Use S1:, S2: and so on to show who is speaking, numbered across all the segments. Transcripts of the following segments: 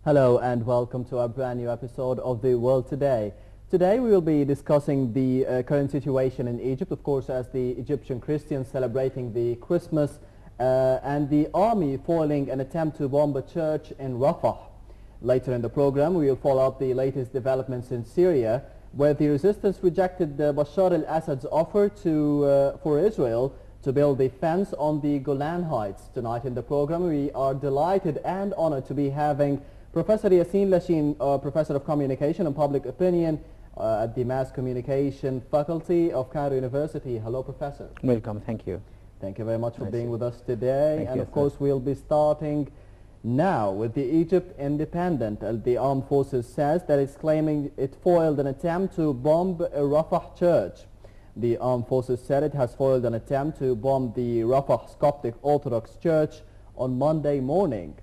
S1: Hello and welcome to our brand new episode of The World Today. Today we will be discussing the current situation in Egypt, of course, as the Egyptian Christians celebrating the Christmas and the army foiling an attempt to bomb a church in Rafah. Later in the program we will follow up the latest developments in Syria, where the resistance rejected Bashar al-Assad's offer for Israel to build a fence on the Golan Heights. Tonight in the program we are delighted and honored to be having Professor Yasin Lashin, Professor of Communication and Public Opinion at the Mass Communication Faculty of Cairo University. Hello, Professor.
S2: Welcome, thank you.
S1: Thank you very much for being with us today.
S2: Thank
S1: and
S2: you,
S1: of course, we'll be starting now with the Egypt Independent. The armed forces says that it's claiming it foiled an attempt to bomb a Rafah church. The armed forces said it has foiled an attempt to bomb the Rafah Coptic Orthodox Church on Monday morning.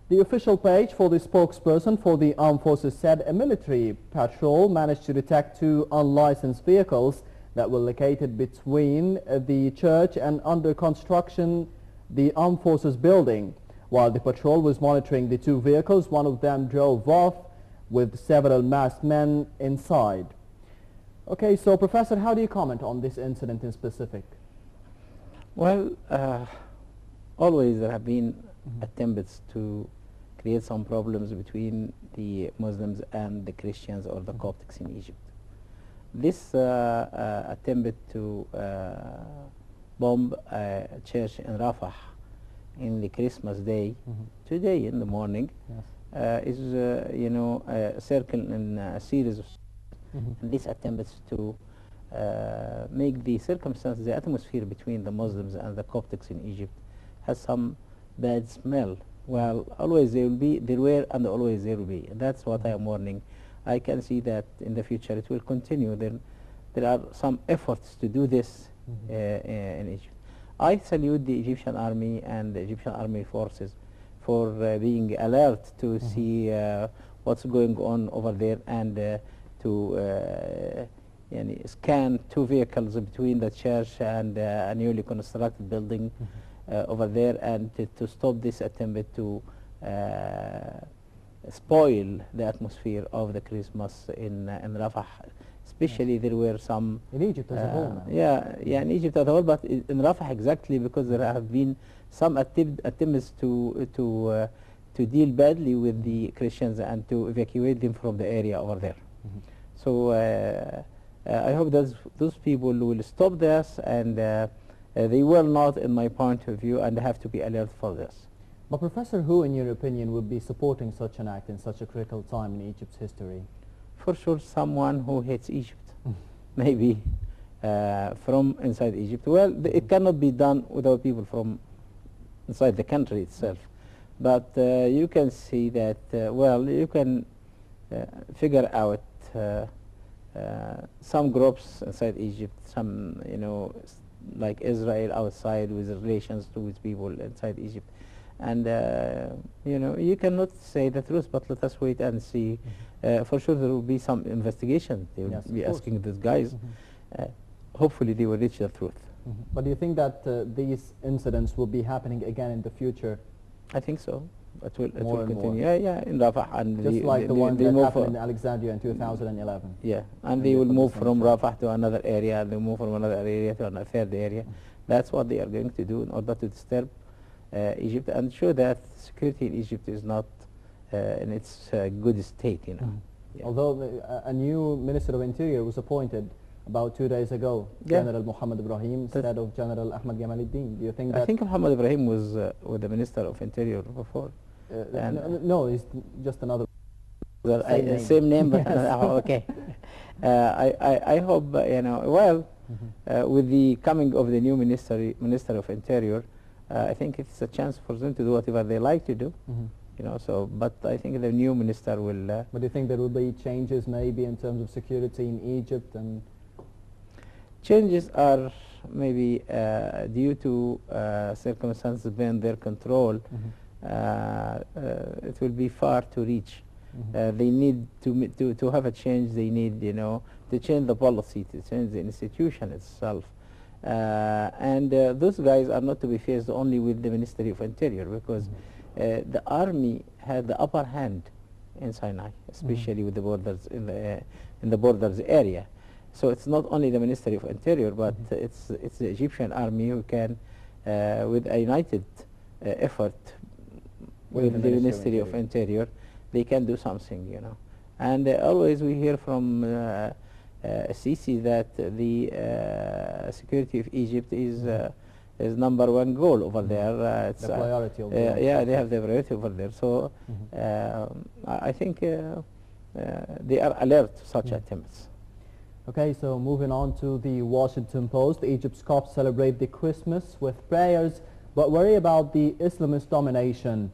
S1: The official page for the spokesperson for the armed forces said a military patrol managed to detect two unlicensed vehicles that were located between the church and under construction the armed forces building. While the patrol was monitoring the two vehicles, one of them drove off with several masked men inside. Okay, so Professor, how do you comment on this incident in specific?
S2: Well, always there have been attempts to create some problems between the Muslims and the Christians or the Coptics in Egypt. This attempt to bomb a church in Rafah in the Christmas day, today in the morning, is, a circle in a series of and these attempts to make the circumstances, the atmosphere between the Muslims and the Coptics in Egypt has some bad smell. Well, always there will be, there were, and always there will be. And that's what I am warning. I can see that in the future it will continue. There are some efforts to do this in Egypt. I salute the Egyptian army and the Egyptian army forces for being alert to see what's going on over there and to scan two vehicles between the church and a newly constructed building over there, and to stop this attempt to spoil the atmosphere of the Christmas in Rafah. Especially there were some
S1: in Egypt as a whole now.
S2: Yeah, in Egypt as a whole, but in Rafah exactly, because there have been some attempts to deal badly with the Christians and to evacuate them from the area over there. So I hope that those people will stop this, and they will not, in my point of view, and have to be alert for this.
S1: But Professor, who in your opinion would be supporting such an act in such a critical time in Egypt's history?
S2: For sure someone who hates Egypt, maybe from inside Egypt. Well, it cannot be done without people from inside the country itself. But you can see that, well, you can figure out some groups inside Egypt, some, like Israel outside with relations with people inside Egypt. And, you cannot say the truth, but let us wait and see. For sure there will be some investigation. They will be asking these guys. Hopefully they will reach the truth.
S1: But do you think that these incidents will be happening again in the future?
S2: I think so. It will continue.
S1: More.
S2: Yeah, in Rafah. And
S1: just like the one that happened in Alexandria in 2011.
S2: Yeah, and they will move from Rafah to another area, and they move from another area to another third area. That's what they are going to do in order to disturb Egypt and show that security in Egypt is not in its good state,
S1: Although a new Minister of Interior was appointed about 2 days ago, General Muhammad Ibrahim instead of General Ahmad Jamaluddin. Do you think that...
S2: I think Muhammad Ibrahim was with the Minister of Interior before.
S1: No, he's just another...
S2: Same name, but okay. I hope, with the coming of the new Minister of Interior, I think it's a chance for them to do whatever they like to do. But I think the new minister will...
S1: But do you think there will be changes maybe in terms of security in Egypt? And
S2: changes are maybe due to circumstances beyond their control. It will be far to reach. They need to have a change. They need, to change the policy, to change the institution itself. And those guys are not to be faced only with the Ministry of Interior, because the army had the upper hand in Sinai, especially with the borders in the borders area. So it's not only the Ministry of Interior, but it's the Egyptian army who can, with a united effort with the Ministry of Interior, they can do something, you know. And always we hear from Sisi that the security of Egypt is #1 goal over there. It's
S1: the priority of
S2: yeah, they have the priority over there. So I think they are alert to such attempts.
S1: Okay, so moving on to the Washington Post, Egypt's Copts celebrate the Christmas with prayers, but worry about the Islamist domination.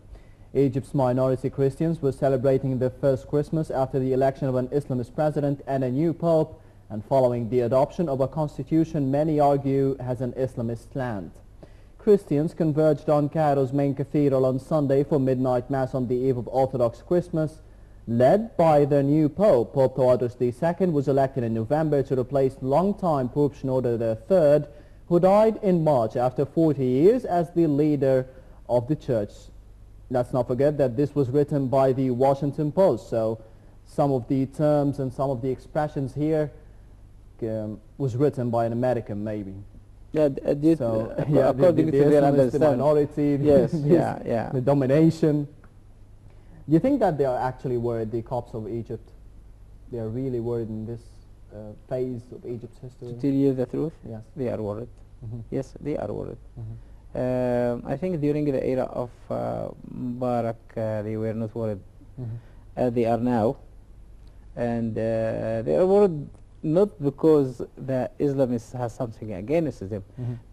S1: Egypt's minority Christians were celebrating their first Christmas after the election of an Islamist president and a new pope, and following the adoption of a constitution many argue has an Islamist slant. Christians converged on Cairo's main cathedral on Sunday for midnight mass on the eve of Orthodox Christmas, led by their new pope. Pope Theodorus II was elected in November to replace longtime Pope Shenouda III, who died in March after 40 years as the leader of the church. Let's not forget that this was written by the Washington Post, so some of the terms and some of the expressions here was written by an American, maybe.
S2: Yeah, according to their understanding.
S1: The minority,
S2: yes,
S1: the domination. Do you think that they are actually worried, the Copts of Egypt? They are really worried in this phase of Egypt's history?
S2: To tell you the truth,
S1: yes,
S2: they are worried. Yes, they are worried. I think during the era of Mubarak, they were not worried. They are now. And they are worried not because the Islamists has something against them,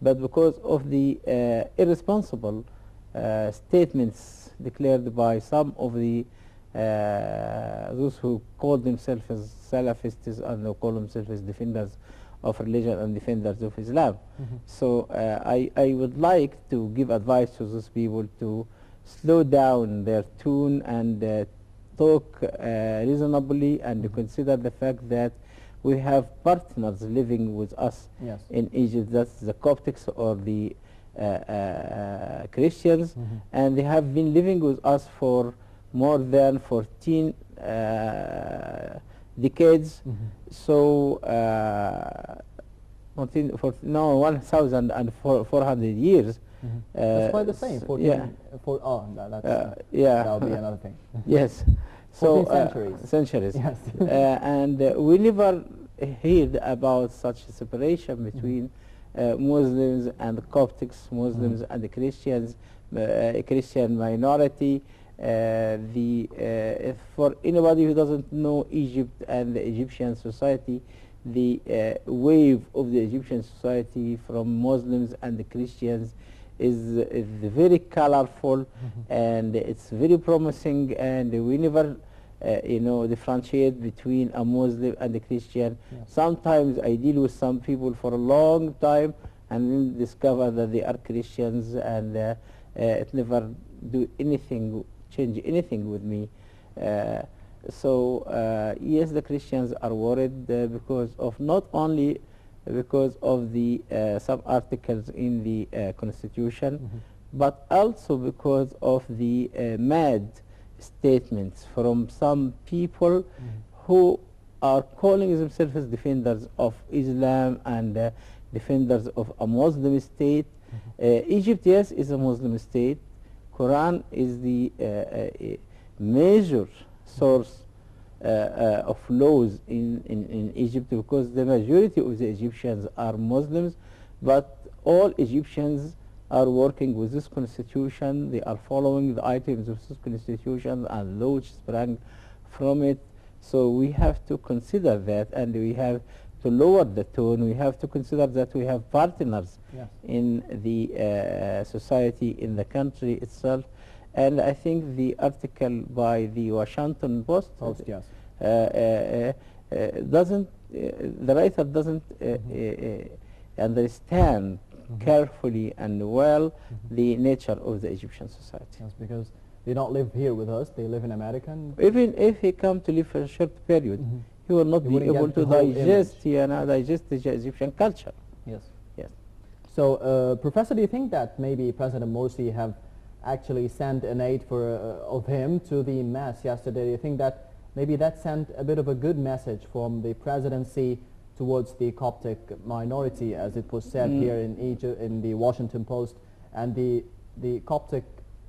S2: but because of the irresponsible statements declared by some of the those who call themselves as Salafists and who call themselves as defenders of religion and defenders of Islam. So I would like to give advice to those people to slow down their tune and talk reasonably, and to consider the fact that we have partners living with us in Egypt. That's the Coptics or the Christians, and they have been living with us for more than 14 decades. So 1,400 years.
S1: That's quite the same. 14,
S2: yeah.
S1: That'll be another thing.
S2: Yes.
S1: 14
S2: So
S1: centuries.
S2: Centuries.
S1: Yes.
S2: And we never heard about such a separation between Muslims and the Coptics, Muslims and the Christians, Christian minority. For anybody who doesn't know Egypt and the Egyptian society, the wave of the Egyptian society from Muslims and the Christians is very colorful, and it's very promising, and we never differentiate between a Muslim and a Christian. Sometimes I deal with some people for a long time and then discover that they are Christians, and it never do anything, change anything with me. So yes, the Christians are worried because of not only because of the some articles in the Constitution, but also because of the mad statements from some people who are calling themselves defenders of Islam and defenders of a Muslim state. Egypt, yes, is a Muslim state. Quran is the major source of laws in Egypt, because the majority of the Egyptians are Muslims, but all Egyptians are working with this constitution. They are following the items of this constitution and law which sprang from it. So we have to consider that, and we have to lower the tone. We have to consider that we have partners in the society, in the country itself. And I think the article by the Washington Post doesn't, the writer doesn't understand carefully and well the nature of the Egyptian society.
S1: Yes, because they don't live here with us, they live in America.
S2: Even if he come to live for a short period, he will not be able to digest the Egyptian culture.
S1: Yes.
S2: Yes.
S1: So, Professor, do you think that maybe President Morsi have actually sent an aid of him to the mass yesterday. Do you think that maybe that sent a bit of a good message from the presidency towards the Coptic minority, as it was said here in Egypt, in the Washington Post, and the Coptic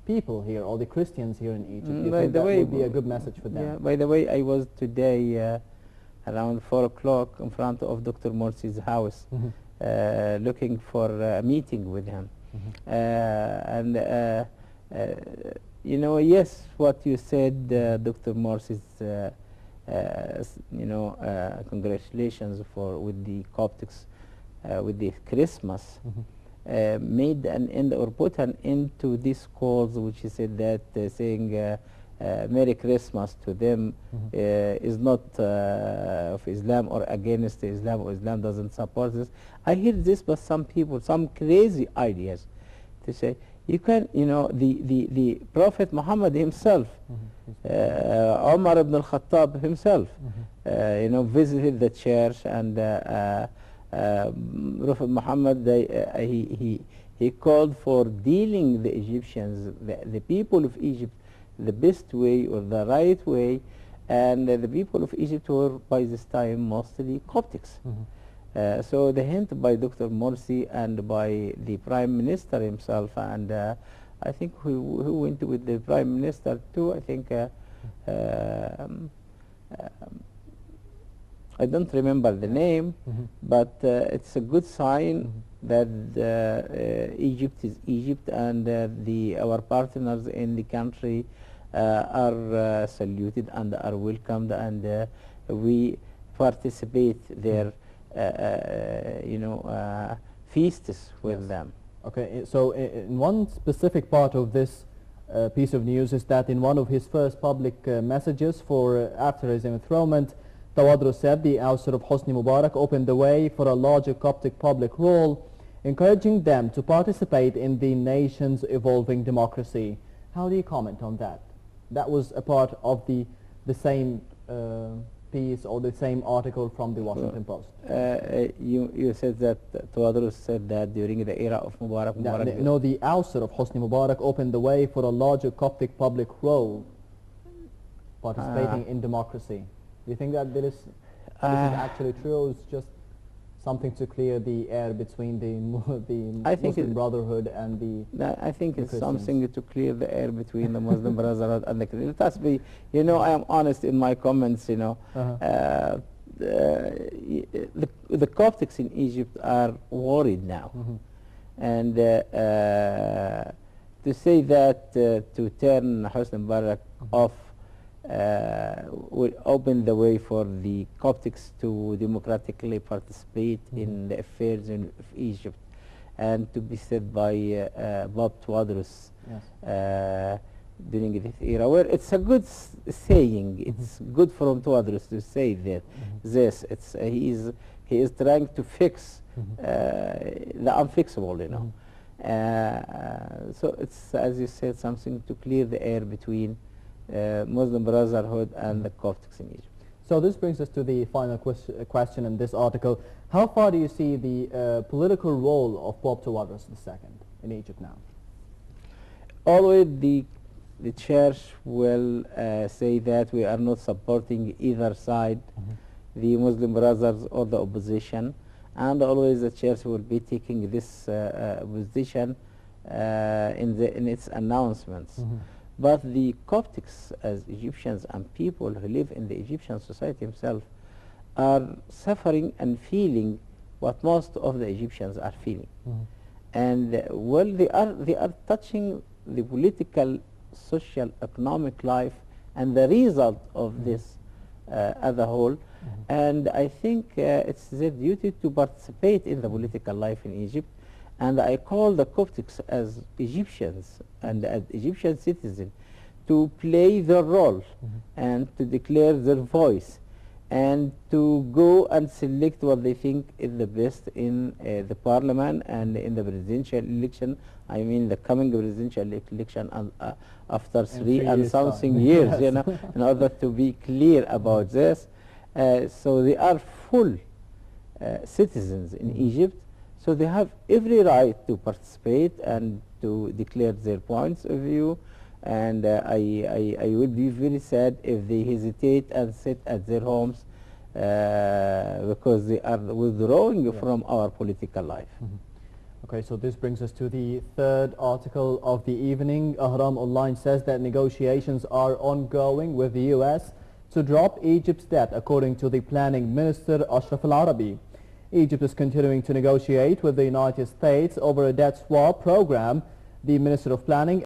S1: people here, or the Christians here in Egypt? Do you think that would be a good message for them?
S2: Yeah, by the way, I was today around 4 o'clock in front of Dr. Morsi's house, looking for a meeting with him. And you know, yes, what you said, Dr. Morsi's, you know, congratulations with the Coptics, with the Christmas, made an end or put an end to these calls, which he said that saying Merry Christmas to them is not of Islam or against Islam, or Islam doesn't support this. I hear this, but some people, some crazy ideas, to say you can, you know, the Prophet Muhammad himself, Umar ibn al-Khattab himself, you know, visited the church, and Prophet Muhammad, he called for dealing the Egyptians, the people of Egypt, the best way or the right way, and the people of Egypt were by this time mostly Coptics. So the hint by Dr. Morsi and by the Prime Minister himself, and I think who went with the Prime Minister too, I think I don't remember the name, but it's a good sign that Egypt is Egypt, and our partners in the country are saluted and are welcomed, and we participate their you know, feasts with them.
S1: Okay, so in one specific part of this piece of news is that in one of his first public messages after his enthronement, Tawadros said the ouster of Hosni Mubarak opened the way for a larger Coptic public role, encouraging them to participate in the nation's evolving democracy. How do you comment on that? That was a part of the same piece or the same article from the Washington Post.
S2: You said that Tawadros said that during the era of Mubarak.
S1: No, the ouster of Hosni Mubarak opened the way for a larger Coptic public role, participating in democracy. Do you think that this is actually true, or it's just something to clear the air between the Muslim Brotherhood and the
S2: I think it's something to clear the air between the Muslim Brotherhood and the Christians. Let us be, you know, I am honest in my comments, you know. The Coptics in Egypt are worried now. And to say that to turn Hosni Mubarak off will open the way for the Coptics to democratically participate in the affairs of Egypt, and to be said by Bob Tawadros during this era. Well, it's a good saying. It's good for Tawadros to say that this. It's he is trying to fix the unfixable, you know. So it's, as you said, something to clear the air between Muslim Brotherhood and the Coptics in Egypt.
S1: So this brings us to the final question in this article. How far do you see the political role of Pope Tawadros II in Egypt now?
S2: Always the church will say that we are not supporting either side, the Muslim Brothers or the opposition, and always the church will be taking this position in its announcements. But the Coptics, as Egyptians and people who live in the Egyptian society themselves, are suffering and feeling what most of the Egyptians are feeling. And well, they are touching the political, social, economic life and the result of this as a whole. And I think it's their duty to participate in the political life in Egypt. And I call the Coptics as Egyptians and as Egyptian citizens to play their role and to declare their voice and to go and select what they think is the best in the parliament and in the presidential election. I mean the coming presidential election after three and something years, you know, in order to be clear about this. So they are full citizens in Egypt. So they have every right to participate and to declare their points of view, and I would be very sad if they hesitate and sit at their homes because they are withdrawing from our political life.
S1: Okay, so this brings us to the third article of the evening. Ahram Online says that negotiations are ongoing with the U.S. to drop Egypt's debt, according to the planning minister Ashraf Al-Arabi. Egypt is continuing to negotiate with the United States over a debt swap program. The Minister of Planning